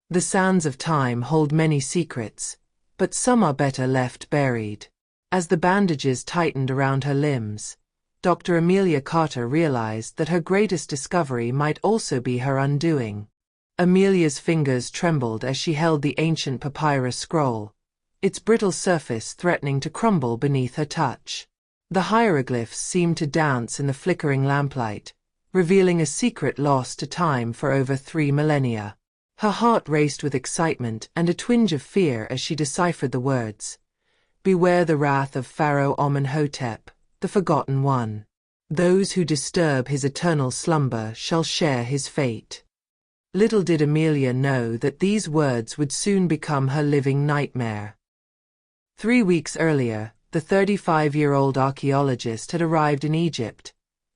The sands of time hold many secrets, but some are better left buried. As the bandages tightened around her limbs, Dr. Amelia Carter realized that her greatest discovery might also be her undoing. Amelia's fingers trembled as she held the ancient papyrus scroll, its brittle surface threatening to crumble beneath her touch. The hieroglyphs seemed to dance in the flickering lamplight, revealing a secret lost to time for over 3 millennia. Her heart raced with excitement and a twinge of fear as she deciphered the words. Beware the wrath of Pharaoh Amenhotep, the forgotten one. Those who disturb his eternal slumber shall share his fate. Little did Amelia know that these words would soon become her living nightmare. 3 weeks earlier, the 35-year-old archaeologist had arrived in Egypt,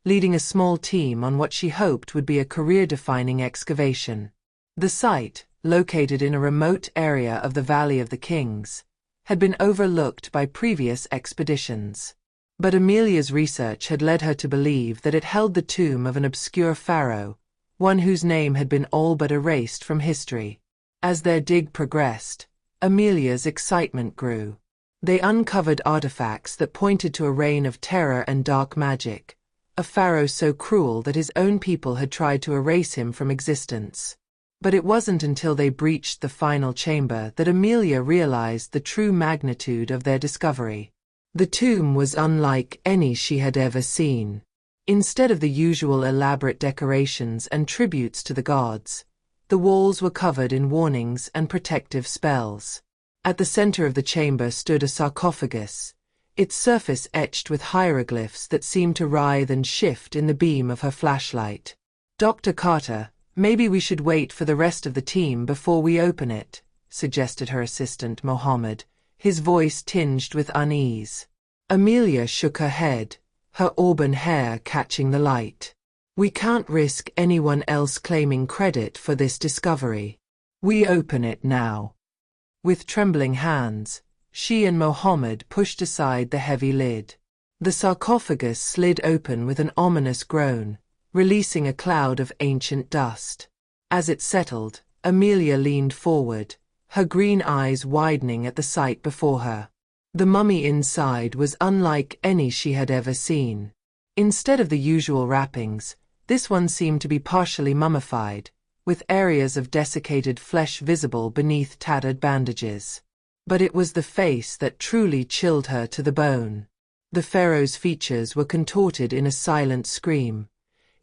leading a small team on what she hoped would be a career-defining excavation. The site, located in a remote area of the Valley of the Kings, had been overlooked by previous expeditions. But Amelia's research had led her to believe that it held the tomb of an obscure pharaoh, one whose name had been all but erased from history. As their dig progressed, Amelia's excitement grew. They uncovered artifacts that pointed to a reign of terror and dark magic, a pharaoh so cruel that his own people had tried to erase him from existence. But it wasn't until they breached the final chamber that Amelia realized the true magnitude of their discovery. The tomb was unlike any she had ever seen. Instead of the usual elaborate decorations and tributes to the gods, the walls were covered in warnings and protective spells. At the center of the chamber stood a sarcophagus, its surface etched with hieroglyphs that seemed to writhe and shift in the beam of her flashlight. "Dr. Carter, maybe we should wait for the rest of the team before we open it," suggested her assistant Mohamed, his voice tinged with unease. Amelia shook her head, her auburn hair catching the light. "We can't risk anyone else claiming credit for this discovery. We open it now." With trembling hands, she and Mohamed pushed aside the heavy lid. The sarcophagus slid open with an ominous groan, releasing a cloud of ancient dust. As it settled, Amelia leaned forward, her green eyes widening at the sight before her. The mummy inside was unlike any she had ever seen. Instead of the usual wrappings, this one seemed to be partially mummified, with areas of desiccated flesh visible beneath tattered bandages. But it was the face that truly chilled her to the bone. The pharaoh's features were contorted in a silent scream,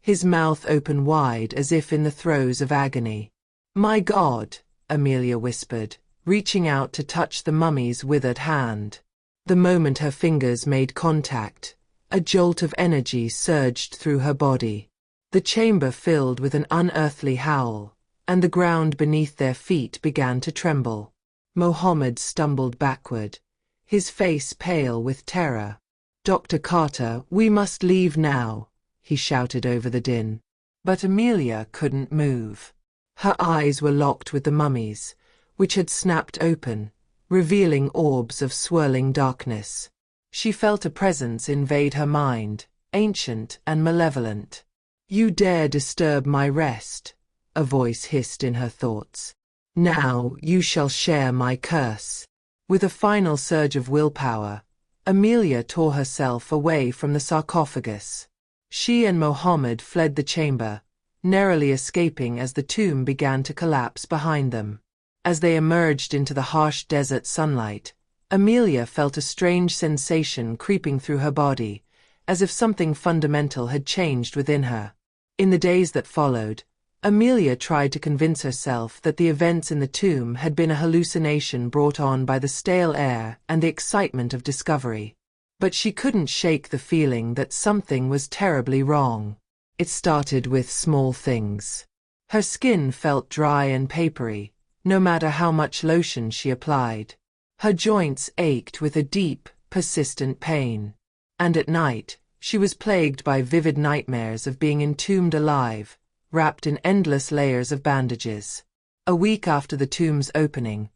his mouth open wide as if in the throes of agony. "My God," Amelia whispered, reaching out to touch the mummy's withered hand. The moment her fingers made contact, a jolt of energy surged through her body. The chamber filled with an unearthly howl, and the ground beneath their feet began to tremble. Mohamed stumbled backward, his face pale with terror. "Dr. Carter, we must leave now," he shouted over the din. But Amelia couldn't move. Her eyes were locked with the mummy's, which had snapped open, revealing orbs of swirling darkness. She felt a presence invade her mind, ancient and malevolent. "You dare disturb my rest," a voice hissed in her thoughts. "Now you shall share my curse." With a final surge of willpower, Amelia tore herself away from the sarcophagus. She and Mohamed fled the chamber, narrowly escaping as the tomb began to collapse behind them. As they emerged into the harsh desert sunlight, Amelia felt a strange sensation creeping through her body, as if something fundamental had changed within her. In the days that followed, Amelia tried to convince herself that the events in the tomb had been a hallucination brought on by the stale air and the excitement of discovery. But she couldn't shake the feeling that something was terribly wrong. It started with small things. Her skin felt dry and papery, no matter how much lotion she applied. Her joints ached with a deep, persistent pain. And at night, she was plagued by vivid nightmares of being entombed alive, wrapped in endless layers of bandages. A week after the tomb's opening,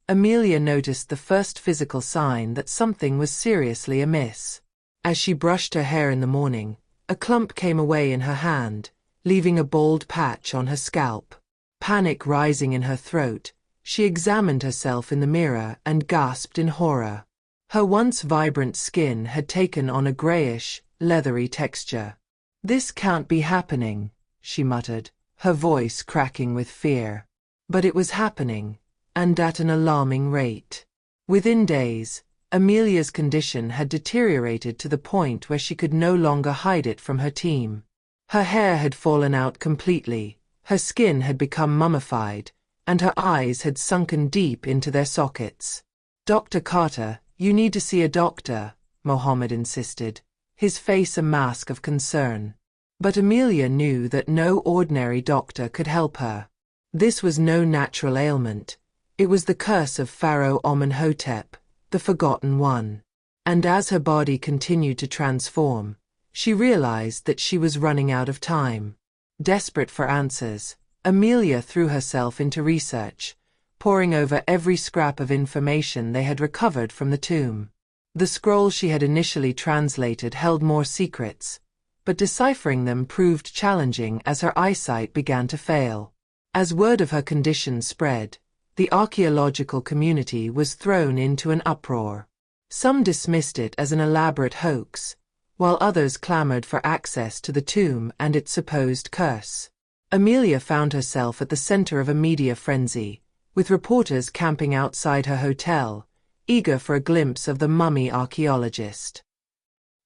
Amelia noticed the first physical sign that something was seriously amiss. As she brushed her hair in the morning, a clump came away in her hand, leaving a bald patch on her scalp. Panic rising in her throat, she examined herself in the mirror and gasped in horror. Her once vibrant skin had taken on a grayish, leathery texture. "This can't be happening," she muttered, her voice cracking with fear. But it was happening, and at an alarming rate. Within days, Amelia's condition had deteriorated to the point where she could no longer hide it from her team. Her hair had fallen out completely, her skin had become mummified, and her eyes had sunken deep into their sockets. "Dr. Carter, you need to see a doctor," Mohamed insisted, his face a mask of concern. But Amelia knew that no ordinary doctor could help her. This was no natural ailment. It was the curse of Pharaoh Amenhotep, the Forgotten One. And as her body continued to transform, she realized that she was running out of time. Desperate for answers, Amelia threw herself into research, poring over every scrap of information they had recovered from the tomb. The scroll she had initially translated held more secrets, but deciphering them proved challenging as her eyesight began to fail. As word of her condition spread, the archaeological community was thrown into an uproar. Some dismissed it as an elaborate hoax, while others clamored for access to the tomb and its supposed curse. Amelia found herself at the center of a media frenzy, with reporters camping outside her hotel, eager for a glimpse of the mummy archaeologist.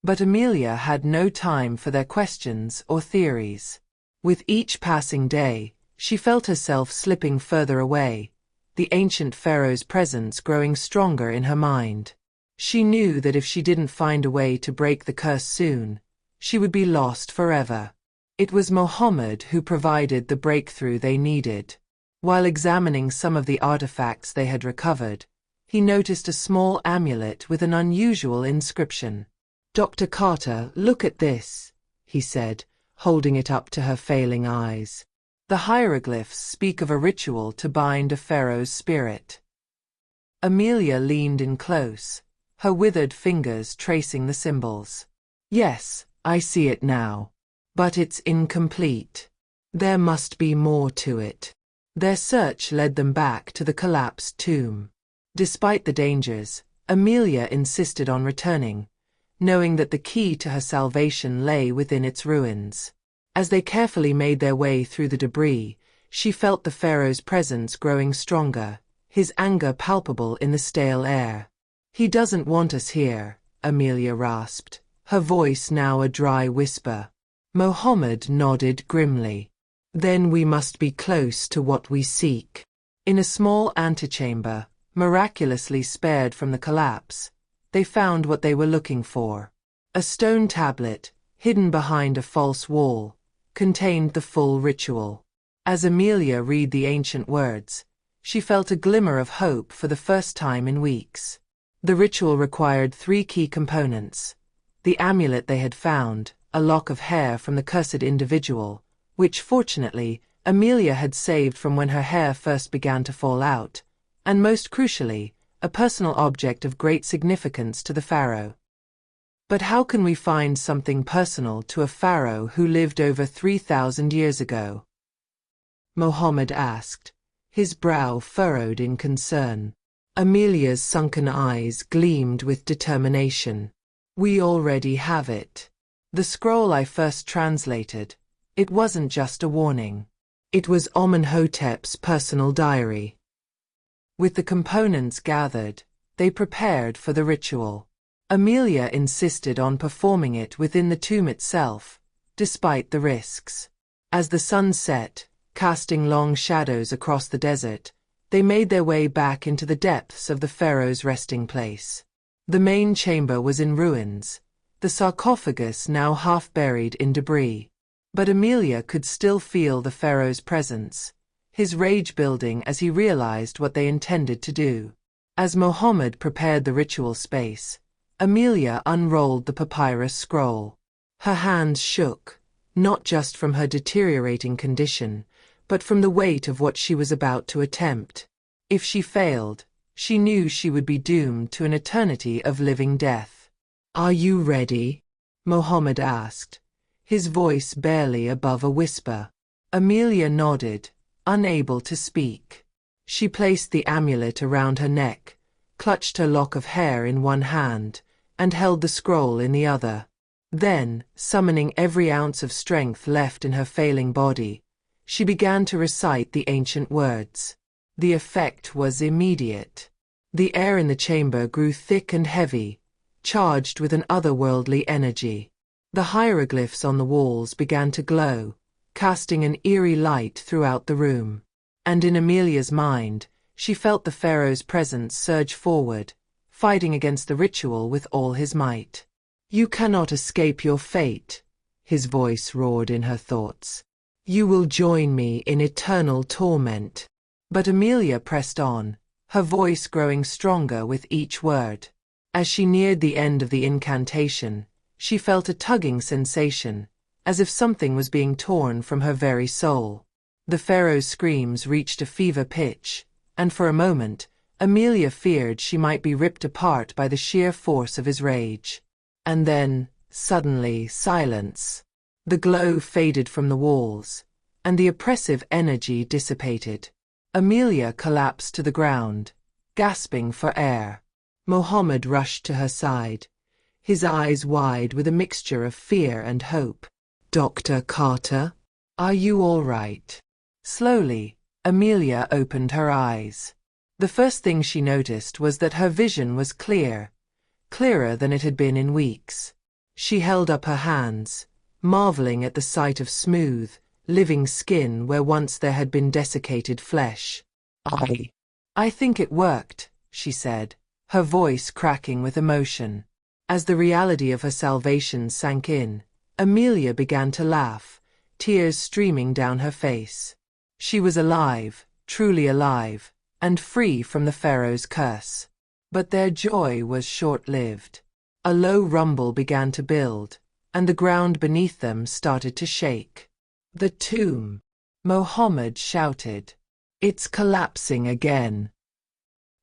But Amelia had no time for their questions or theories. With each passing day, she felt herself slipping further away, the ancient pharaoh's presence growing stronger in her mind. She knew that if she didn't find a way to break the curse soon, she would be lost forever. It was Mohamed who provided the breakthrough they needed. While examining some of the artifacts they had recovered, he noticed a small amulet with an unusual inscription. "Dr. Carter, look at this," he said, holding it up to her failing eyes. "The hieroglyphs speak of a ritual to bind a pharaoh's spirit." Amelia leaned in close, her withered fingers tracing the symbols. "Yes, I see it now. But it's incomplete. There must be more to it." Their search led them back to the collapsed tomb. Despite the dangers, Amelia insisted on returning, knowing that the key to her salvation lay within its ruins. As they carefully made their way through the debris, she felt the pharaoh's presence growing stronger, his anger palpable in the stale air. "He doesn't want us here," Amelia rasped, her voice now a dry whisper. Mohamed nodded grimly. "Then we must be close to what we seek." In a small antechamber, miraculously spared from the collapse, they found what they were looking for. A stone tablet, hidden behind a false wall, contained the full ritual. As Amelia read the ancient words, she felt a glimmer of hope for the first time in weeks. The ritual required 3 key components: the amulet they had found, a lock of hair from the cursed individual, which fortunately Amelia had saved from when her hair first began to fall out, and most crucially, a personal object of great significance to the pharaoh. But how can we find something personal to a pharaoh who lived over 3,000 years ago? Mohamed asked, his brow furrowed in concern. Amelia's sunken eyes gleamed with determination. "We already have it. The scroll I first translated, it wasn't just a warning. It was Amenhotep's personal diary." With the components gathered, they prepared for the ritual. Amelia insisted on performing it within the tomb itself, despite the risks. As the sun set, casting long shadows across the desert, they made their way back into the depths of the pharaoh's resting place. The main chamber was in ruins, the sarcophagus now half buried in debris. But Amelia could still feel the pharaoh's presence, his rage building as he realized what they intended to do. As Mohamed prepared the ritual space, Amelia unrolled the papyrus scroll. Her hands shook, not just from her deteriorating condition, but from the weight of what she was about to attempt. If she failed, she knew she would be doomed to an eternity of living death. "Are you ready?" Mohamed asked, his voice barely above a whisper. Amelia nodded, unable to speak. She placed the amulet around her neck, clutched her lock of hair in one hand, and held the scroll in the other. Then, summoning every ounce of strength left in her failing body, she began to recite the ancient words. The effect was immediate. The air in the chamber grew thick and heavy, charged with an otherworldly energy. The hieroglyphs on the walls began to glow, casting an eerie light throughout the room. And in Amelia's mind, she felt the pharaoh's presence surge forward, fighting against the ritual with all his might. "You cannot escape your fate," his voice roared in her thoughts. "You will join me in eternal torment." But Amelia pressed on, her voice growing stronger with each word. As she neared the end of the incantation, she felt a tugging sensation, as if something was being torn from her very soul. The pharaoh's screams reached a fever pitch, and for a moment, Amelia feared she might be ripped apart by the sheer force of his rage. And then, suddenly, silence. The glow faded from the walls, and the oppressive energy dissipated. Amelia collapsed to the ground, gasping for air. Mohamed rushed to her side, his eyes wide with a mixture of fear and hope. "Dr. Carter, are you all right?" Slowly, Amelia opened her eyes. The first thing she noticed was that her vision was clear, clearer than it had been in weeks. She held up her hands, marveling at the sight of smooth, living skin where once there had been desiccated flesh. I think it worked," she said, her voice cracking with emotion. As the reality of her salvation sank in, Amelia began to laugh, tears streaming down her face. She was alive, truly alive, and free from the pharaoh's curse. But their joy was short-lived. A low rumble began to build, and the ground beneath them started to shake. "The tomb," Mohamed shouted. "It's collapsing again."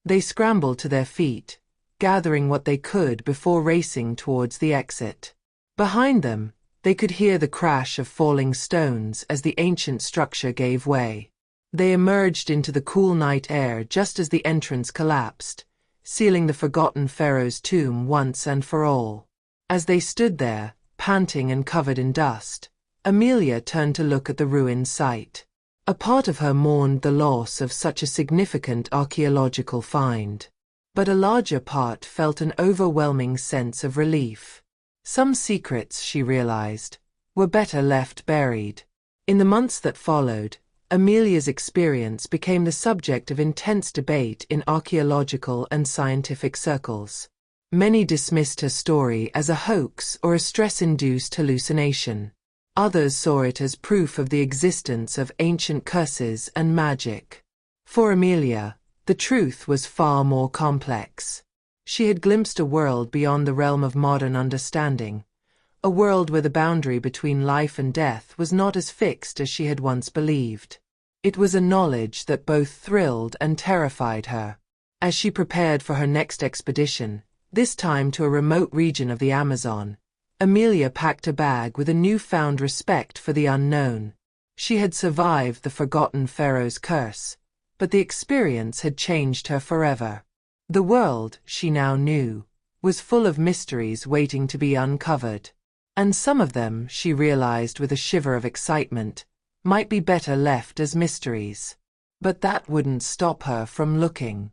They scrambled to their feet, gathering what they could before racing towards the exit. Behind them, they could hear the crash of falling stones as the ancient structure gave way. They emerged into the cool night air just as the entrance collapsed, sealing the forgotten pharaoh's tomb once and for all. As they stood there, panting and covered in dust, Amelia turned to look at the ruined site. A part of her mourned the loss of such a significant archaeological find. But a larger part felt an overwhelming sense of relief. Some secrets, she realized, were better left buried. In the months that followed, Amelia's experience became the subject of intense debate in archaeological and scientific circles. Many dismissed her story as a hoax or a stress-induced hallucination. Others saw it as proof of the existence of ancient curses and magic. For Amelia, the truth was far more complex. She had glimpsed a world beyond the realm of modern understanding, a world where the boundary between life and death was not as fixed as she had once believed. It was a knowledge that both thrilled and terrified her. As she prepared for her next expedition, this time to a remote region of the Amazon, Amelia packed a bag with a newfound respect for the unknown. She had survived the forgotten pharaoh's curse, but the experience had changed her forever. The world, she now knew, was full of mysteries waiting to be uncovered. And some of them, she realized with a shiver of excitement, might be better left as mysteries. But that wouldn't stop her from looking.